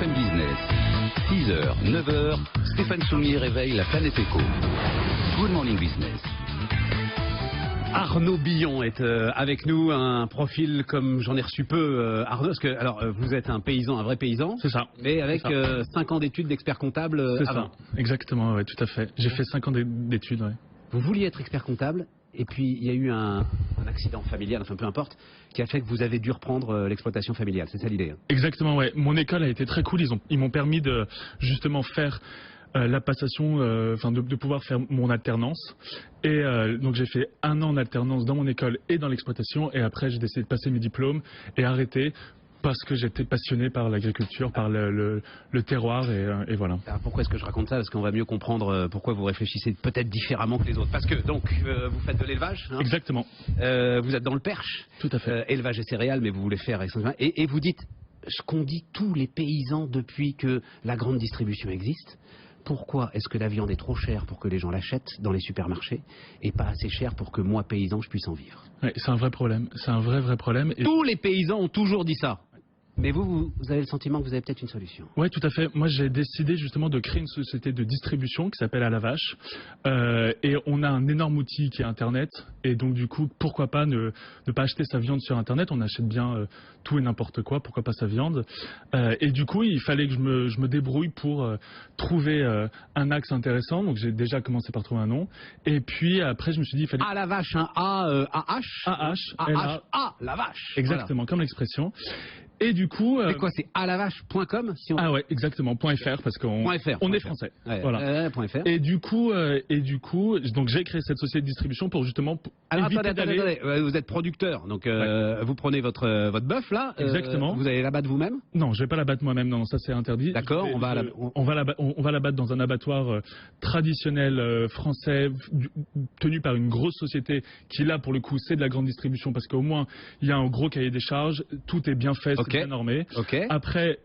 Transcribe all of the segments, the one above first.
BFM Business. 6h, 9h, Stéphane Soumier réveille la planète éco. Good morning business. Arnaud Billon est avec nous, un profil comme j'en ai reçu peu. Arnaud, parce que alors vous êtes un paysan, un vrai paysan. C'est ça. Mais avec 5 ans d'études d'expert comptable avant. Ça. Exactement, ouais, tout à fait. J'ai fait 5 ans d'études, ouais. Vous vouliez être expert comptable, et puis il y a eu un accident familial, enfin peu importe, qui a fait que vous avez dû reprendre l'exploitation familiale. C'est ça l'idée, hein? Exactement, ouais. Mon école a été très cool. Ils m'ont permis de justement faire la passation, de pouvoir faire mon alternance. Et donc j'ai fait 1 an en alternance dans mon école et dans l'exploitation. Et après j'ai décidé de passer mes diplômes et arrêter parce que j'étais passionné par l'agriculture, par le terroir et voilà. Alors pourquoi est-ce que je raconte ça? Parce qu'on va mieux comprendre pourquoi vous réfléchissez peut-être différemment que les autres. Parce que donc vous faites de l'élevage, hein? Exactement. Vous êtes dans le Perche. Tout à fait. Élevage et céréales, mais vous voulez faire et vous dites ce qu'ont dit tous les paysans depuis que la grande distribution existe. Pourquoi est-ce que la viande est trop chère pour que les gens l'achètent dans les supermarchés et pas assez chère pour que moi, paysan, je puisse en vivre? Ouais, c'est un vrai problème. C'est un vrai problème. Et... Tous les paysans ont toujours dit ça. Mais vous avez le sentiment que vous avez peut-être une solution. Oui, tout à fait. Moi, j'ai décidé justement de créer une société de distribution qui s'appelle À la Vache. Et on a un énorme outil qui est Internet. Et donc, du coup, pourquoi pas ne pas acheter sa viande sur Internet? On achète bien tout et n'importe quoi. Pourquoi pas sa viande? Et du coup, il fallait que je me débrouille pour trouver un axe intéressant. Donc, j'ai déjà commencé par trouver un nom. Et puis, après, je me suis dit, il fallait... À la Vache, hein. A-H. A-H. La Vache. Exactement, voilà. Comme l'expression. Et du coup... C'est quoi, c'est alavache.com si on... Ah ouais, exactement, .fr parce qu'on est français. Ouais, voilà. .fr. Et du coup, donc j'ai créé cette société de distribution pour justement Alors attendez, vous êtes producteur, donc vous prenez votre bœuf là. Exactement. Vous allez l'abattre vous-même? Non, je vais pas l'abattre moi-même, non, ça c'est interdit. D'accord, on va l'abattre dans un abattoir traditionnel français tenu par une grosse société qui là pour le coup c'est de la grande distribution parce qu'au moins il y a un gros cahier des charges, tout est bien fait. Bien normé. Après,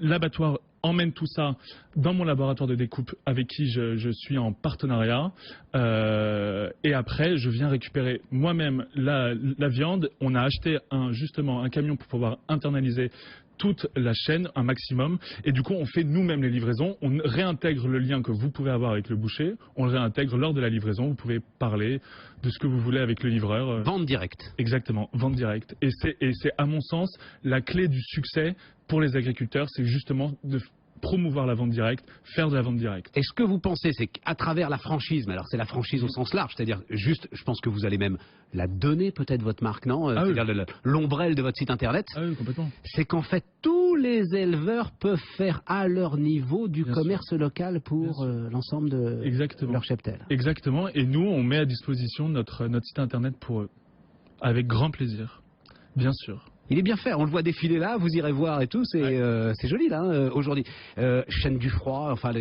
l'abattoir emmène tout ça dans mon laboratoire de découpe avec qui je suis en partenariat. Et après, je viens récupérer moi-même la viande. On a acheté justement un camion pour pouvoir internaliser toute la chaîne, un maximum. Et du coup, on fait nous-mêmes les livraisons. On réintègre le lien que vous pouvez avoir avec le boucher. On le réintègre lors de la livraison. Vous pouvez parler de ce que vous voulez avec le livreur. Vente directe. Exactement, vente directe. Et c'est à mon sens la clé du succès pour les agriculteurs, c'est justement de promouvoir la vente directe, faire de la vente directe. Et ce que vous pensez, c'est qu'à travers la franchise, mais alors c'est la franchise au sens large, c'est-à-dire juste, je pense que vous allez même la donner peut-être votre marque, non? C'est-à-dire l'ombrelle de votre site internet. Ah oui, complètement. C'est qu'en fait, tous les éleveurs peuvent faire à leur niveau du commerce local pour l'ensemble de leur cheptel. Exactement, et nous, on met à disposition notre site internet pour eux, avec grand plaisir, bien sûr. Il est bien fait, on le voit défiler là, vous irez voir et tout, c'est joli là, aujourd'hui. Chaîne du froid, enfin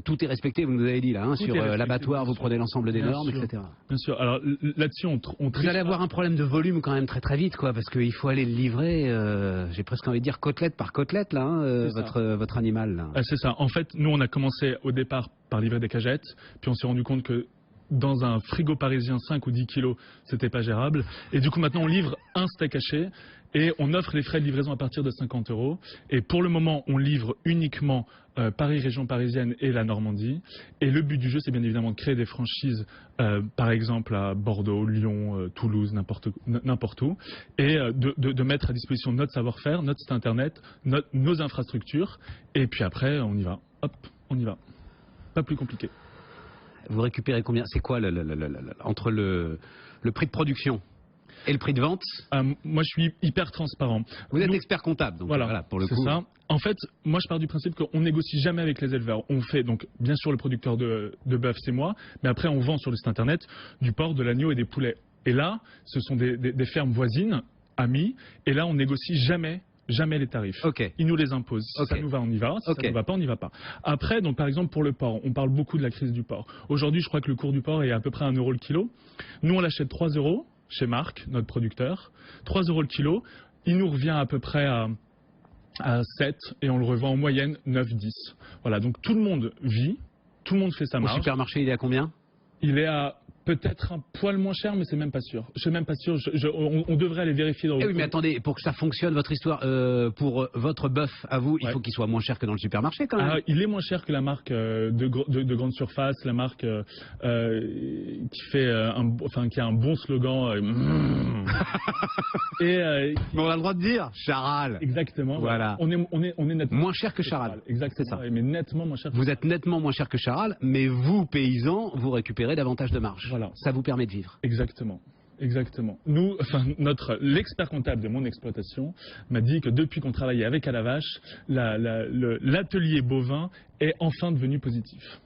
tout est respecté, vous nous avez dit là, hein, sur l'abattoir, vous prenez l'ensemble des normes, etc. Bien sûr, alors là-dessus on vous allez avoir un problème de volume quand même très vite, quoi, parce qu'il faut aller le livrer, j'ai presque envie de dire côtelette par côtelette là, hein, votre animal là. C'est ça, en fait nous on a commencé au départ par livrer des cagettes, puis on s'est rendu compte que dans un frigo parisien 5 ou 10 kilos, c'était pas gérable. Et du coup, maintenant, on livre un steak haché et on offre les frais de livraison à partir de 50 €. Et pour le moment, on livre uniquement Paris, région parisienne et la Normandie. Et le but du jeu, c'est bien évidemment de créer des franchises, par exemple à Bordeaux, Lyon, Toulouse, n'importe où. Et de mettre à disposition notre savoir-faire, notre site internet, nos infrastructures. Et puis après, on y va. Hop, on y va. Pas plus compliqué. Vous récupérez combien? C'est quoi entre le prix de production et le prix de vente? Moi, je suis hyper transparent. Vous êtes expert comptable, donc voilà pour le coup. C'est ça. En fait, moi, je pars du principe qu'on négocie jamais avec les éleveurs. On fait donc, bien sûr, le producteur de bœuf, c'est moi, mais après, on vend sur le site internet du porc, de l'agneau et des poulets. Et là, ce sont des fermes voisines, amies, et là, on négocie jamais les tarifs. Ils nous les imposent. Si ça nous va, on y va. Si ça nous va pas, on n'y va pas. Après, donc par exemple pour le porc, on parle beaucoup de la crise du porc. Aujourd'hui, je crois que le cours du porc est à peu près 1 € le kilo. Nous, on l'achète 3 € chez Marc, notre producteur. 3 € le kilo. Il nous revient à peu près à 7 et on le revend en moyenne 9-10. Voilà, donc tout le monde vit, tout le monde fait sa marge. Au supermarché, il est à combien? Il est à Peut-être un poil moins cher, mais c'est même pas sûr. Je suis même pas sûr. On devrait aller vérifier dans Eh oui, mais attendez, pour que ça fonctionne, votre histoire, pour votre bœuf à vous, il faut qu'il soit moins cher que dans le supermarché quand même. Ah, il est moins cher que la marque de grande surface, la marque qui fait qui a un bon slogan. Mais on a le droit de dire Charal. Exactement. Voilà. On est nettement moins cher que Charal. Exactement. C'est ça. Mais nettement moins cher. Vous êtes nettement moins cher que Charal, mais vous, paysans, vous récupérez davantage de marge. Voilà. Ça vous permet de vivre. Exactement. Exactement. Nous, l'expert comptable de mon exploitation m'a dit que depuis qu'on travaillait avec à la vache, l'atelier bovin est enfin devenu positif.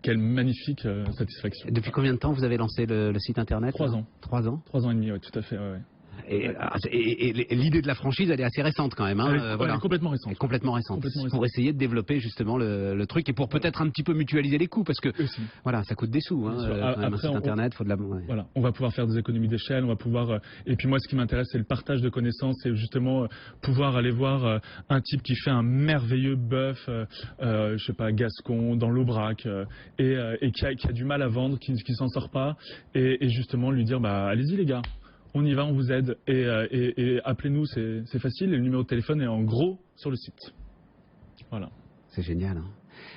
Quelle magnifique satisfaction. Depuis combien de temps vous avez lancé le site internet? 3 ans. 3 ans? 3 ans et demi, oui, tout à fait. Ouais. Et l'idée de la franchise, elle est assez récente quand même. Hein, elle est complètement récente. Complètement récente. Pour essayer de développer justement le truc et pour peut-être un petit peu mutualiser les coûts parce que voilà, ça coûte des sous. Hein, un site internet, faut de la. Ouais. Voilà, on va pouvoir faire des économies d'échelle, on va pouvoir. Et puis moi, ce qui m'intéresse, c'est le partage de connaissances, c'est justement pouvoir aller voir un type qui fait un merveilleux bœuf, je sais pas, gascon, dans l'Aubrac, et qui a du mal à vendre, qui s'en sort pas, et justement lui dire, bah allez-y les gars. On y va, on vous aide et appelez-nous, c'est facile. Le numéro de téléphone est en gros sur le site. Voilà. C'est génial. Hein.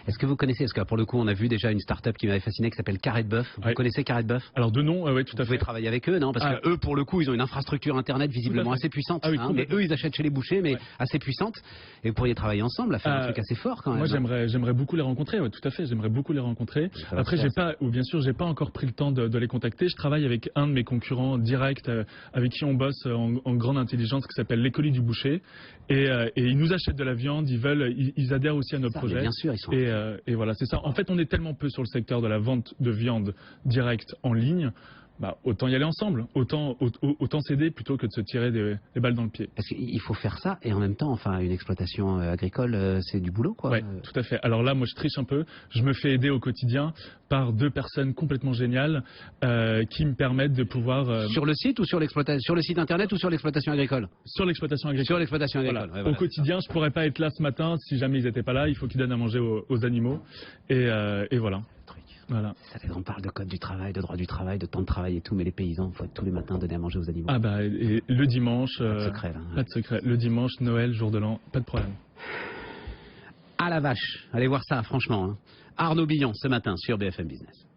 Est-ce que vous connaissez, parce que pour le coup on a vu déjà une start-up qui m'avait fasciné qui s'appelle Carré de Bœuf. Vous connaissez Carré de Bœuf? Alors de nom, oui, tout à fait. Vous pouvez travailler avec eux, non? Parce que eux pour le coup ils ont une infrastructure internet visiblement assez puissante. Oui, hein, mais eux ils achètent chez les bouchers, mais assez puissante. Et vous pourriez travailler ensemble à faire un truc assez fort quand même. Moi j'aimerais beaucoup les rencontrer, ouais, tout à fait. J'aimerais beaucoup les rencontrer. Après bien sûr j'ai pas encore pris le temps de les contacter. Je travaille avec un de mes concurrents directs avec qui on bosse en grande intelligence qui s'appelle l'écolier du boucher. Et ils nous achètent de la viande, ils adhèrent aussi à notre projet. Bien sûr, ils sont. Et voilà, c'est ça. En fait, on est tellement peu sur le secteur de la vente de viande directe en ligne, bah, autant y aller ensemble, autant s'aider plutôt que de se tirer des balles dans le pied. Parce qu'il faut faire ça et en même temps, enfin, une exploitation agricole, c'est du boulot, quoi. Oui, tout à fait. Alors là, moi, je triche un peu. Je me fais aider au quotidien par 2 personnes complètement géniales qui me permettent de pouvoir... Sur le site ou sur l'exploitation, sur le site internet ou sur l'exploitation agricole? Sur l'exploitation agricole. Sur l'exploitation agricole. Voilà. Au quotidien, je pourrais pas être là ce matin si jamais ils n'étaient pas là. Il faut qu'ils donnent à manger aux animaux. Et voilà. Voilà. On parle de code du travail, de droit du travail, de temps de travail et tout, mais les paysans, il faut tous les matins donner à manger aux animaux. Ah bah, et le dimanche... Pas de secret, là. Pas de secret. Le dimanche, Noël, jour de l'an, pas de problème. À la vache. Allez voir ça, franchement. Hein. Arnaud Billon, ce matin, sur BFM Business.